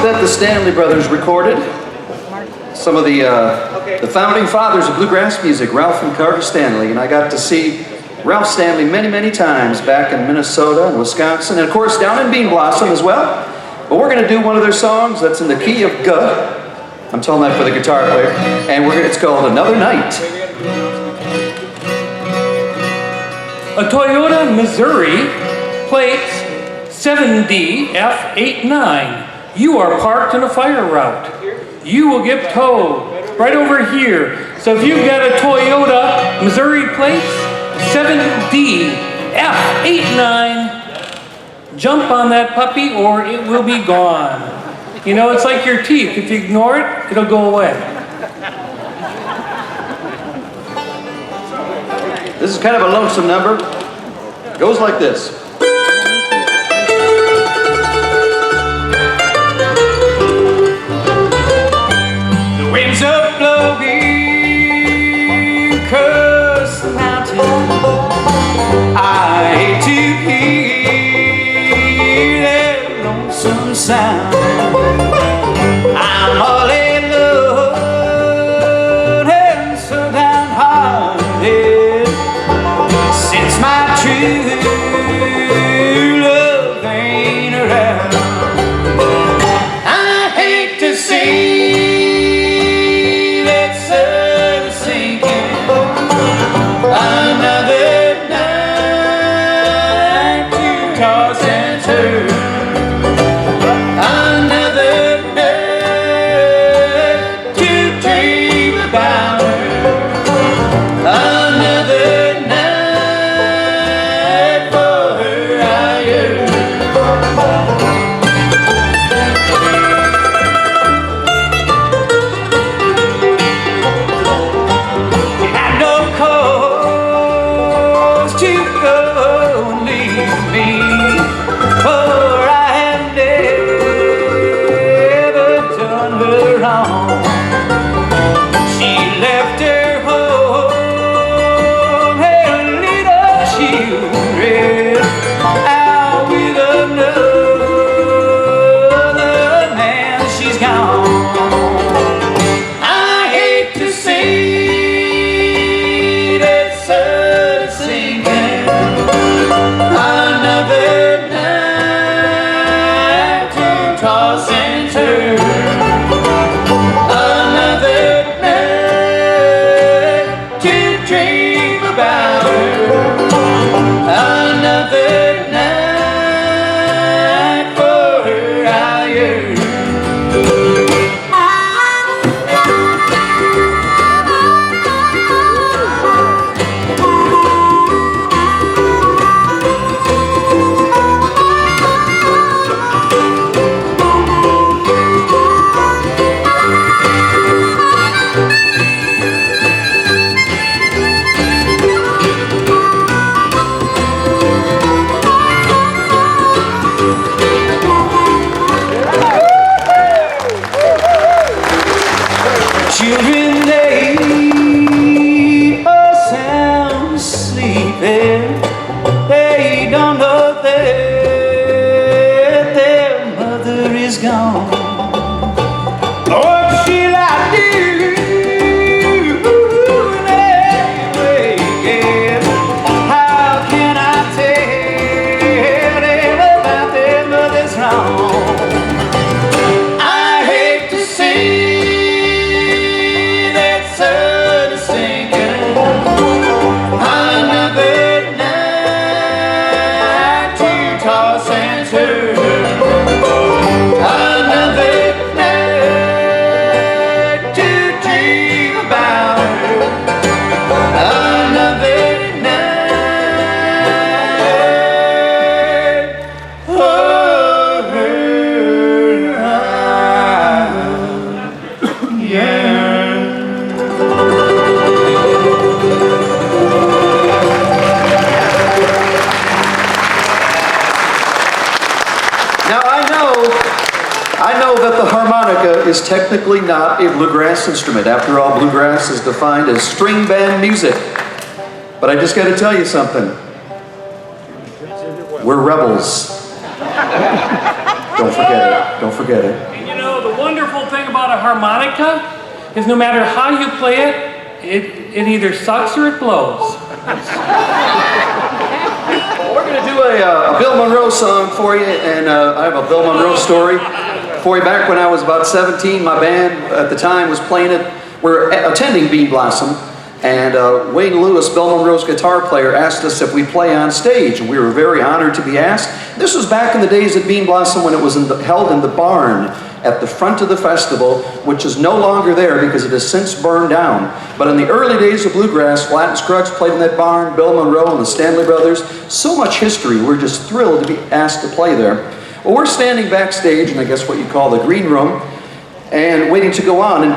that the Stanley Brothers recorded. Some of the founding fathers of bluegrass music, Ralph and Carter Stanley, and I got to see Ralph Stanley many, many times back in Minnesota and Wisconsin, and of course down in Bean Blossom as well. But we're going to do one of their songs that's in the key of G. I'm telling that for the guitar player, and it's called Another Night. A Toyota Missouri, plate 7DF89. You are parked in a fire route. You will get towed right over here. So if you've got a Toyota Missouri plate 7DF89, jump on that puppy or it will be gone. You know, it's like your teeth. If you ignore it, it'll go away. This is kind of a lonesome number. It goes like this. The winds are blowing across the mountain. I hate to hear that lonesome sound. I'm all alone and so downhearted since my true love ain't around. I hate to see that sun sinking. Another night to toss and turn. Another night to dream about her. Another night for her I yearn. You had no cause to go and leave me, for I have never done her wrong. She left her home and little children out with another man. She's gone. I hate to see that sun sinking. Another night to toss and turn. Another night to dream about her. Another night for her I yearn. Children, they are sound sleeping. They don't know that their mother is gone. What shall I do anyway? How can I tell them about their mother's wrong? I hate to see that sun sinking. Another night to toss and turn. Another night to dream about her. Another night for her I yearn. Now I know that the harmonica is technically not a bluegrass instrument. After all, bluegrass is defined as string band music. But I just got to tell you something. We're rebels. Don't forget it. Don't forget it. wonderful thing about a harmonica is no matter how you play it, it either sucks or it blows. Well, we're going to do a Bill Monroe song for you, and I have a Bill Monroe story for you. Back when I was about 17, my band at the time was playing it. We're attending Bean Blossom, and Wayne Lewis, Bill Monroe's guitar player, asked us if we'd play on stage, and we were very honored to be asked. This was back in the days at Bean Blossom when it was held in the barn at the front of the festival, which is no longer there because it has since burned down. But in the early days of Bluegrass, Flat and Scruggs played in that barn, Bill Monroe and the Stanley Brothers. So much history, we're just thrilled to be asked to play there. Well, we're standing backstage in, I guess, what you call the green room, and waiting to go on. And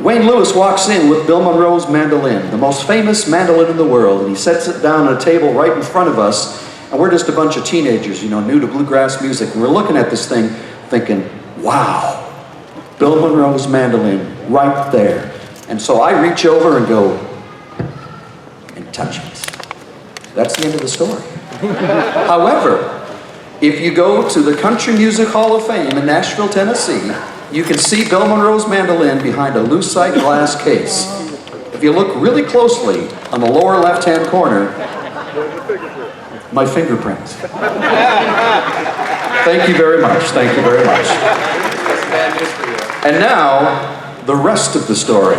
Wayne Lewis walks in with Bill Monroe's mandolin, the most famous mandolin in the world, and he sets it down on a table right in front of us. And we're just a bunch of teenagers, you know, new to bluegrass music. And we're looking at this thing thinking, wow, Bill Monroe's mandolin right there. And so I reach over and go, and touch it. That's the end of the story. However, if you go to the Country Music Hall of Fame in Nashville, Tennessee, you can see Bill Monroe's mandolin behind a lucite glass case. If you look really closely on the lower left-hand corner, my fingerprint. Thank you very much. Thank you very much. And now, the rest of the story.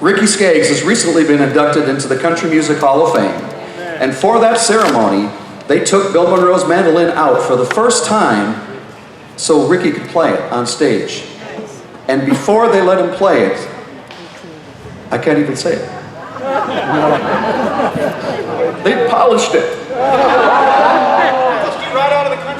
Ricky Skaggs has recently been inducted into the Country Music Hall of Fame. And for that ceremony, they took Bill Monroe's mandolin out for the first time so Ricky could play it on stage. And before they let him play it, I can't even say it. They polished it.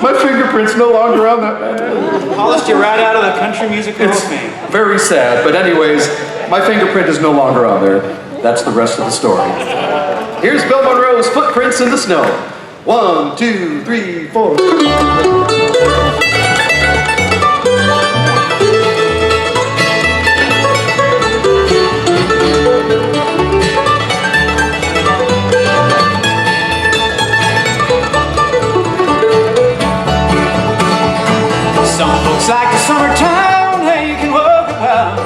My fingerprint's no longer on that mandolin. Polished you right out of the Country Music Hall of Fame. Very sad, but anyways, my fingerprint is no longer on there. That's the rest of the story. Here's Bill Monroe's Footprints in the Snow. 1, 2, 3, 4. Some folks like the summertime, how you can walk about,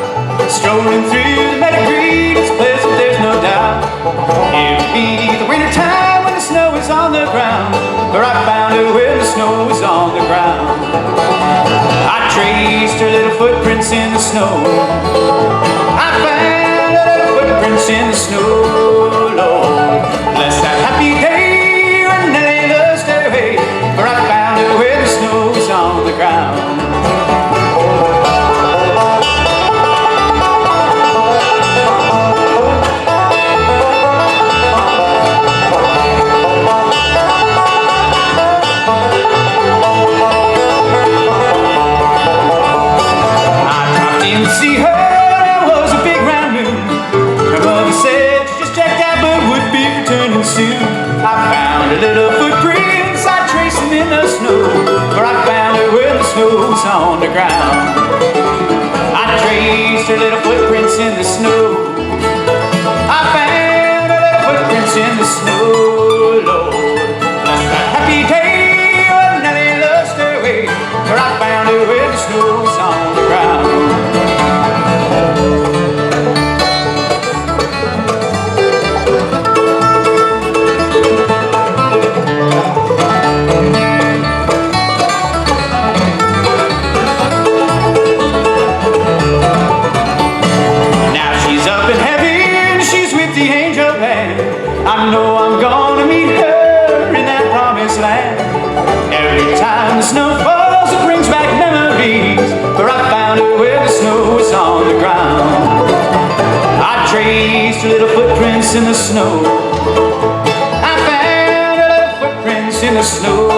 strolling through the meadow green, it's pleasant, there's no doubt. It'll be the winter time when the snow is on the ground, where I found her when the snow was on the ground. I traced her little footprints in the snow. I found her little footprints in the snow, Lord. Bless that happy day when Nellie lost her way, where I found her when the snow was on the ground. See her, there was a big round moon. Her mother said she just checked out but would be returning soon. I found her little footprints, I traced them in the snow, where I found her when the snow was on the ground. I traced her little footprints in the snow. I found her little footprints in the snow, Lord. Bless that happy day when Nellie lost her way, where I found her when the snow was on the ground. I know I'm gonna meet her in that promised land. Every time the snow falls, it brings back memories, where I found her where the snow was on the ground. I traced her little footprints in the snow. I found her little footprints in the snow,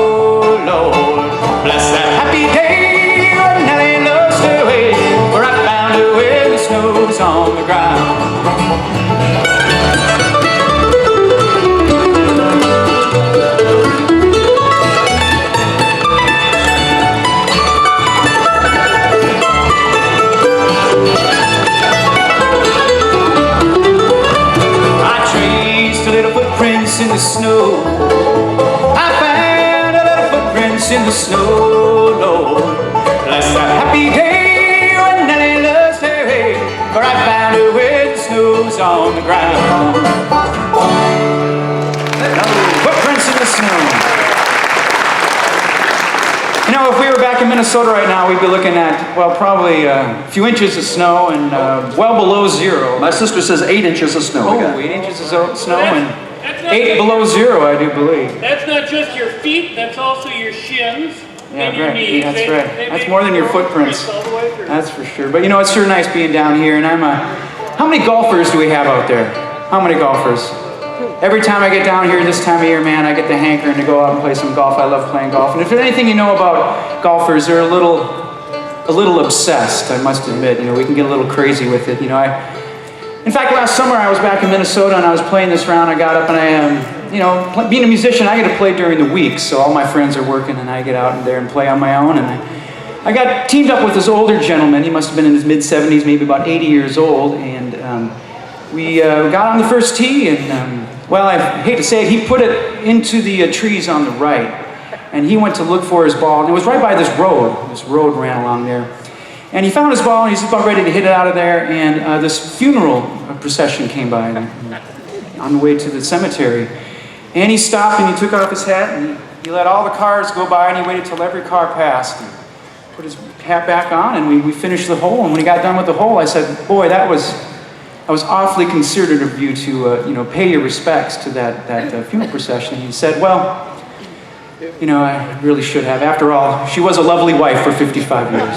Lord. Bless that happy day when Nellie lost her way, where I found her where the snow was on the ground. In the snow, I found toes on the ground. Footprints in the snow. You know, if we were back in Minnesota right now, we'd be looking at, well, probably a few inches of snow and well below zero. My sister says 8 inches of snow. we Oh, got. 8 inches of snow That's and not 8 below zero, I do believe. That's not just your feet, that's also your shins and your right. knees. That's They- right. they That's make more than your footprints. all the way through. That's for sure. But you know, it's sure nice being down here, and how many golfers do we have out there? How many golfers? Every time I get down here this time of year, man, I get the hankering to go out and play some golf. I love playing golf. And if there's anything you know about golfers, they're a little obsessed, I must admit. You know, we can get a little crazy with it. You know, in fact, last summer I was back in Minnesota and I was playing this round. I got up and you know, being a musician, I get to play during the week. So all my friends are working and I get out there and play on my own. And I got teamed up with this older gentleman. He must have been in his mid-70s, maybe about 80 years old. And we got on the first tee and, well, I hate to say it, he put it into the trees on the right. And he went to look for his ball. And it was right by this road. This road ran along there. And he found his ball and he's about ready to hit it out of there. And this funeral procession came by on the way to the cemetery. And he stopped and he took off his hat and he let all the cars go by and he waited till every car passed and put his hat back on and we finished the hole. And when he got done with the hole, I said, boy, that was awfully considerate of you to, you know, pay your respects to that funeral procession. And he said, well, you know, I really should have. After all, she was a lovely wife for 55 years.